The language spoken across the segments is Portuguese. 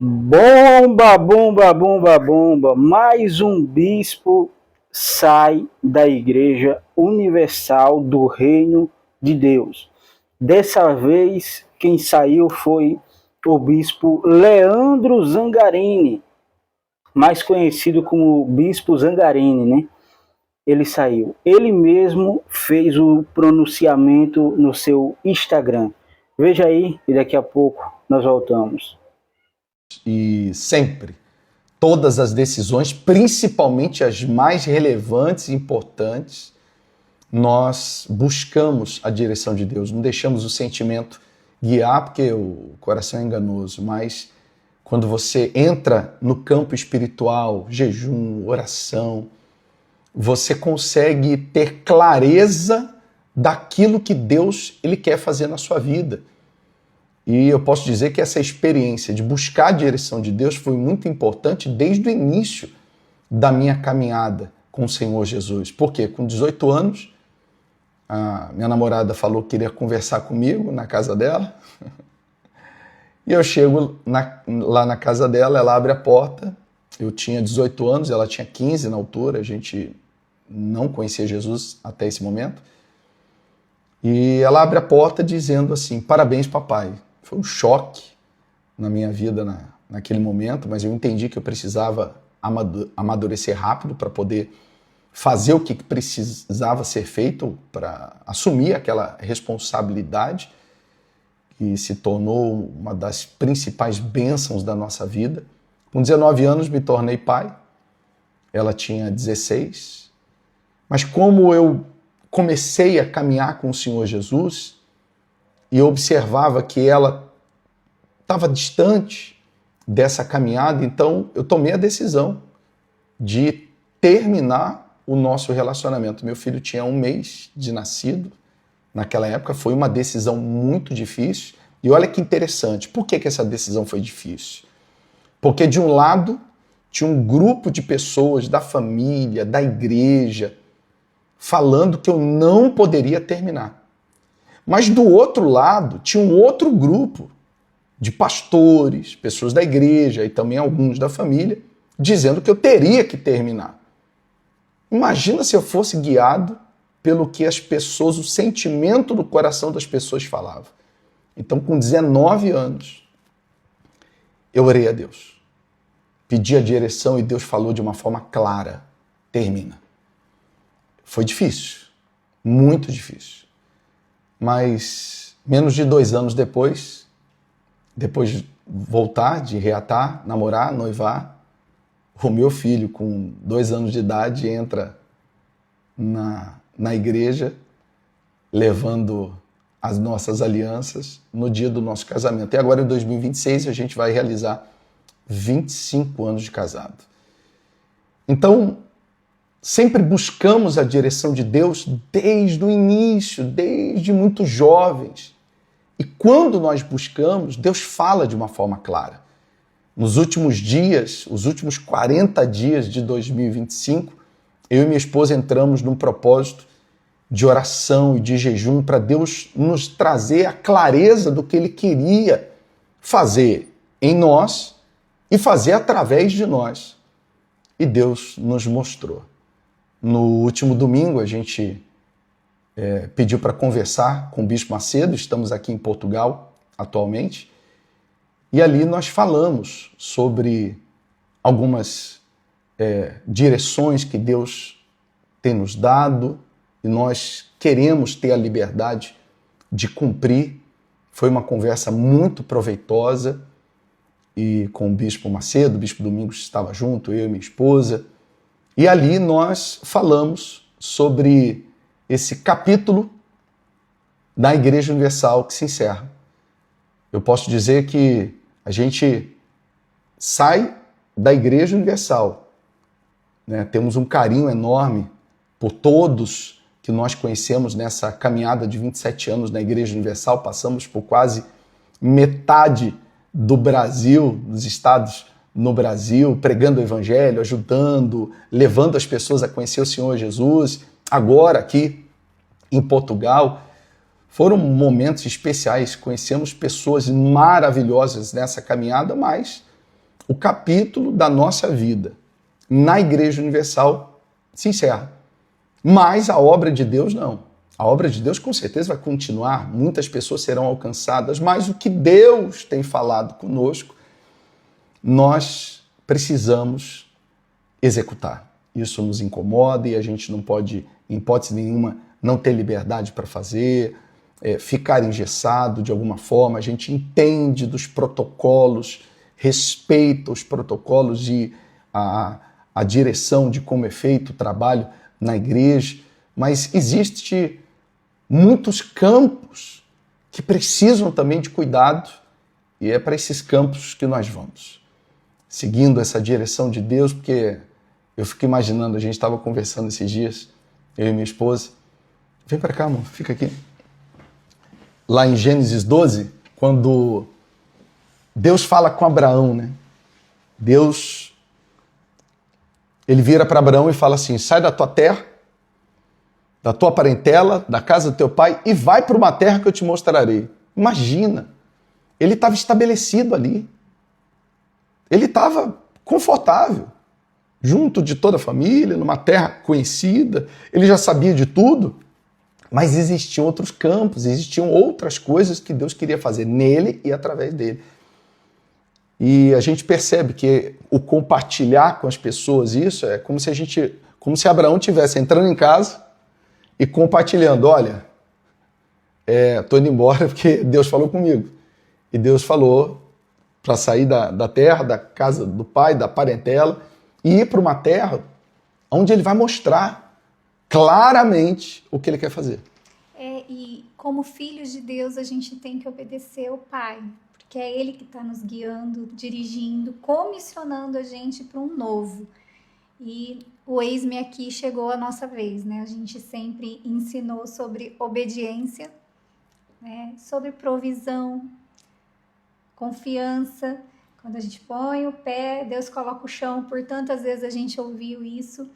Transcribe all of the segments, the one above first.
Bomba, bomba, bomba, bomba. Mais um bispo sai da Igreja Universal do Reino de Deus. Dessa vez, quem saiu foi o bispo Leandro Zangarini, mais conhecido como Bispo Zangarini, né? Ele saiu. Ele mesmo fez o pronunciamento no seu Instagram. Veja aí e daqui a pouco nós voltamos. E sempre, todas as decisões, principalmente as mais relevantes e importantes, nós buscamos a direção de Deus, não deixamos o sentimento guiar, porque o coração é enganoso, mas quando você entra no campo espiritual, jejum, oração, você consegue ter clareza daquilo que Deus ele quer fazer na sua vida. E eu posso dizer que essa experiência de buscar a direção de Deus foi muito importante desde o início da minha caminhada com o Senhor Jesus. Por quê? Com 18 anos, a minha namorada falou que queria conversar comigo na casa dela. E eu chego lá na casa dela, ela abre a porta. Eu tinha 18 anos, ela tinha 15 na altura, a gente não conhecia Jesus até esse momento. E ela abre a porta dizendo assim: parabéns, papai. Foi um choque na minha vida naquele momento, mas eu entendi que eu precisava amadurecer rápido para poder fazer o que precisava ser feito para assumir aquela responsabilidade que se tornou uma das principais bênçãos da nossa vida. Com 19 anos me tornei pai, ela tinha 16, mas como eu comecei a caminhar com o Senhor Jesus e eu observava que ela estava distante dessa caminhada, então eu tomei a decisão de terminar o nosso relacionamento. Meu filho tinha 1 mês de nascido, naquela época foi uma decisão muito difícil. E olha que interessante, por que essa decisão foi difícil? Porque de um lado tinha um grupo de pessoas da família, da igreja, falando que eu não poderia terminar. Mas do outro lado tinha um outro grupo de pastores, pessoas da igreja e também alguns da família, dizendo que eu teria que terminar. Imagina se eu fosse guiado pelo que as pessoas, o sentimento do coração das pessoas falava. Então, com 19 anos, eu orei a Deus. Pedi a direção e Deus falou de uma forma clara: termina. Foi difícil, muito difícil. Mas menos de 2 anos depois de voltar, de reatar, namorar, noivar, o meu filho, com 2 anos de idade, entra na igreja, levando as nossas alianças no dia do nosso casamento. E agora, em 2026, a gente vai realizar 25 anos de casado. Então, sempre buscamos a direção de Deus desde o início, desde muito jovens. E quando nós buscamos, Deus fala de uma forma clara. Nos últimos dias, os últimos 40 dias de 2025, eu e minha esposa entramos num propósito de oração e de jejum para Deus nos trazer a clareza do que Ele queria fazer em nós e fazer através de nós. E Deus nos mostrou. No último domingo, a gente pediu para conversar com o Bispo Macedo, estamos aqui em Portugal atualmente, e ali nós falamos sobre algumas direções que Deus tem nos dado e nós queremos ter a liberdade de cumprir. Foi uma conversa muito proveitosa e com o Bispo Macedo, o Bispo Domingos estava junto, eu e minha esposa, e ali nós falamos sobre esse capítulo da Igreja Universal que se encerra. Eu posso dizer que a gente sai da Igreja Universal, né? Temos um carinho enorme por todos que nós conhecemos nessa caminhada de 27 anos na Igreja Universal. Passamos por quase metade do Brasil, dos estados no Brasil, pregando o Evangelho, ajudando, levando as pessoas a conhecer o Senhor Jesus. Agora aqui em Portugal, Foram momentos especiais, conhecemos pessoas maravilhosas nessa caminhada, mas o capítulo da nossa vida na Igreja Universal se encerra. Mas a obra de Deus não. A obra de Deus com certeza vai continuar, muitas pessoas serão alcançadas, mas o que Deus tem falado conosco, nós precisamos executar. Isso nos incomoda e a gente não pode, em hipótese nenhuma, não ter liberdade para fazer, ficar engessado de alguma forma. A gente entende dos protocolos, respeita os protocolos e a direção de como é feito o trabalho na igreja, mas existe muitos campos que precisam também de cuidado e é para esses campos que nós vamos. Seguindo essa direção de Deus, porque eu fico imaginando, a gente estava conversando esses dias, eu e minha esposa, vem para cá, amor, fica aqui. Lá em Gênesis 12, quando Deus fala com Abraão, né? Deus, ele vira para Abraão e fala assim, sai da tua terra, da tua parentela, da casa do teu pai e vai para uma terra que eu te mostrarei. Imagina, ele estava estabelecido ali. Ele estava confortável, junto de toda a família, numa terra conhecida, ele já sabia de tudo, mas existiam outros campos, existiam outras coisas que Deus queria fazer nele e através dele. E a gente percebe que o compartilhar com as pessoas isso é como se Abraão estivesse entrando em casa e compartilhando, olha, tô indo embora porque Deus falou comigo. E Deus falou para sair da terra, da casa do pai, da parentela, e ir para uma terra onde ele vai mostrar claramente o que ele quer fazer. E como filhos de Deus, a gente tem que obedecer ao Pai, porque é Ele que está nos guiando, dirigindo, comissionando a gente para um novo. E o eis-me aqui chegou a nossa vez, né? A gente sempre ensinou sobre obediência, né? Sobre provisão, confiança. Quando a gente põe o pé, Deus coloca o chão. Por tantas vezes a gente ouviu isso.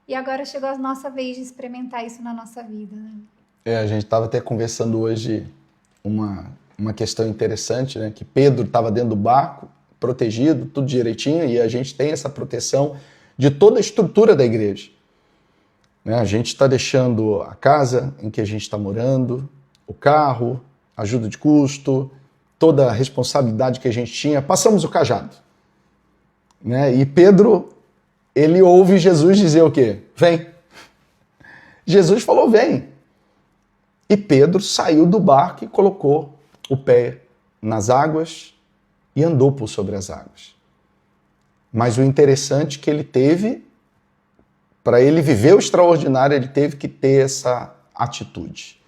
E agora chegou a nossa vez de experimentar isso na nossa vida, né? A gente estava até conversando hoje uma questão interessante, né? Que Pedro estava dentro do barco, protegido, tudo direitinho, e a gente tem essa proteção de toda a estrutura da igreja. Né? A gente está deixando a casa em que a gente está morando, o carro, ajuda de custo, toda a responsabilidade que a gente tinha, passamos o cajado. Né? E Pedro, ele ouve Jesus dizer o quê? Vem. Jesus falou, vem. E Pedro saiu do barco e colocou o pé nas águas e andou por sobre as águas. Mas o interessante é que ele teve, para ele viver o extraordinário, ele teve que ter essa atitude.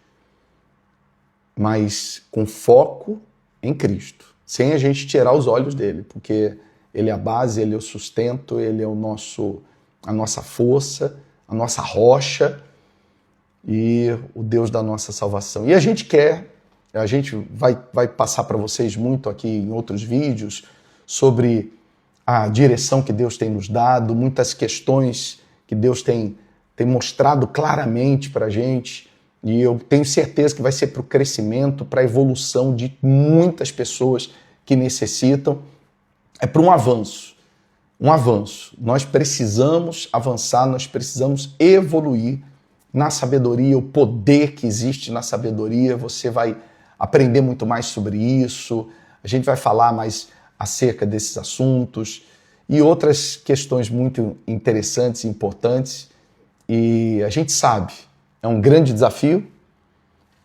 Mas com foco em Cristo, sem a gente tirar os olhos dele, porque ele é a base, ele é o sustento, ele é a nossa força, a nossa rocha e o Deus da nossa salvação. E a gente vai passar para vocês muito aqui em outros vídeos sobre a direção que Deus tem nos dado, muitas questões que Deus tem mostrado claramente para a gente. E eu tenho certeza que vai ser para o crescimento, para a evolução de muitas pessoas que necessitam. É para um avanço. Um avanço. Nós precisamos avançar, nós precisamos evoluir na sabedoria, o poder que existe na sabedoria. Você vai aprender muito mais sobre isso. A gente vai falar mais acerca desses assuntos e outras questões muito interessantes e importantes. E a gente sabe, é um grande desafio,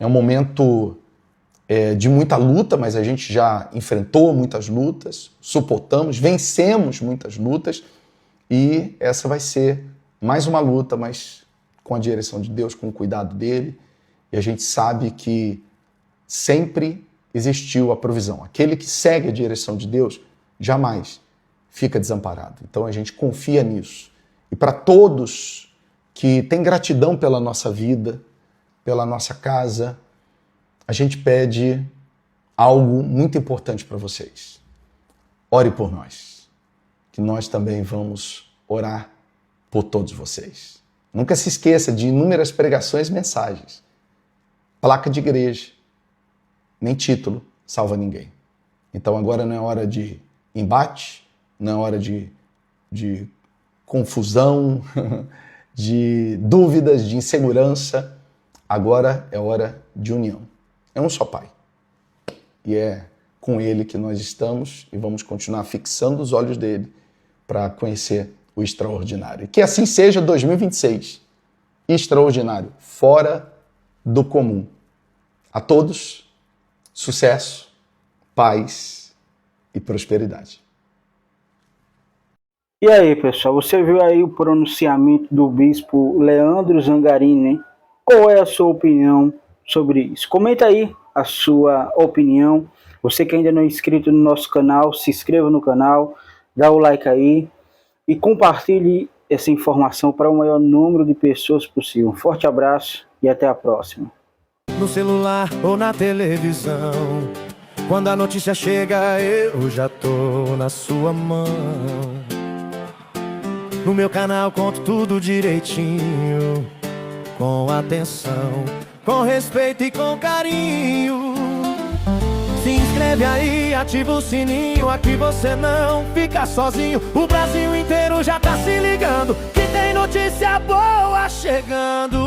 é um momento de muita luta, mas a gente já enfrentou muitas lutas, suportamos, vencemos muitas lutas e essa vai ser mais uma luta, mas com a direção de Deus, com o cuidado dele. E a gente sabe que sempre existiu a provisão. Aquele que segue a direção de Deus jamais fica desamparado. Então a gente confia nisso. E para todos que têm gratidão pela nossa vida, pela nossa casa, a gente pede algo muito importante para vocês. Ore por nós, que nós também vamos orar por todos vocês. Nunca se esqueça de inúmeras pregações e mensagens. placa de igreja, nem título salva ninguém. Então agora não é hora de embate, não é hora de confusão, de dúvidas, de insegurança. Agora é hora de união. É um só Pai. E é com Ele que nós estamos e vamos continuar fixando os olhos dele para conhecer o extraordinário. E que assim seja 2026. Extraordinário, fora do comum. A todos, sucesso, paz e prosperidade. E aí, pessoal, você viu aí o pronunciamento do bispo Leandro Zangarini, né? Qual é a sua opinião sobre isso? Comenta aí a sua opinião. Você que ainda não é inscrito no nosso canal, se inscreva no canal, dá o like aí e compartilhe essa informação para o maior número de pessoas possível. Um forte abraço e até a próxima. No celular ou na televisão, quando a notícia chega, eu já tô na sua mão. No meu canal conto tudo direitinho, com atenção, com respeito e com carinho. Se inscreve aí, ativa o sininho, aqui você não fica sozinho. O Brasil inteiro já tá se ligando que tem notícia boa chegando.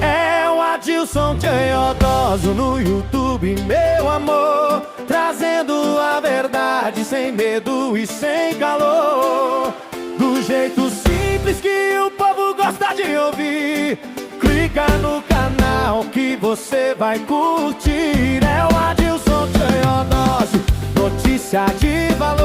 É o Adilson Teodoso no YouTube, meu amor, trazendo a verdade sem medo e sem calor, do jeito simples que o povo gosta de ouvir. Clica no canal que você vai curtir. É o Adilson Teodoso, notícia de valor.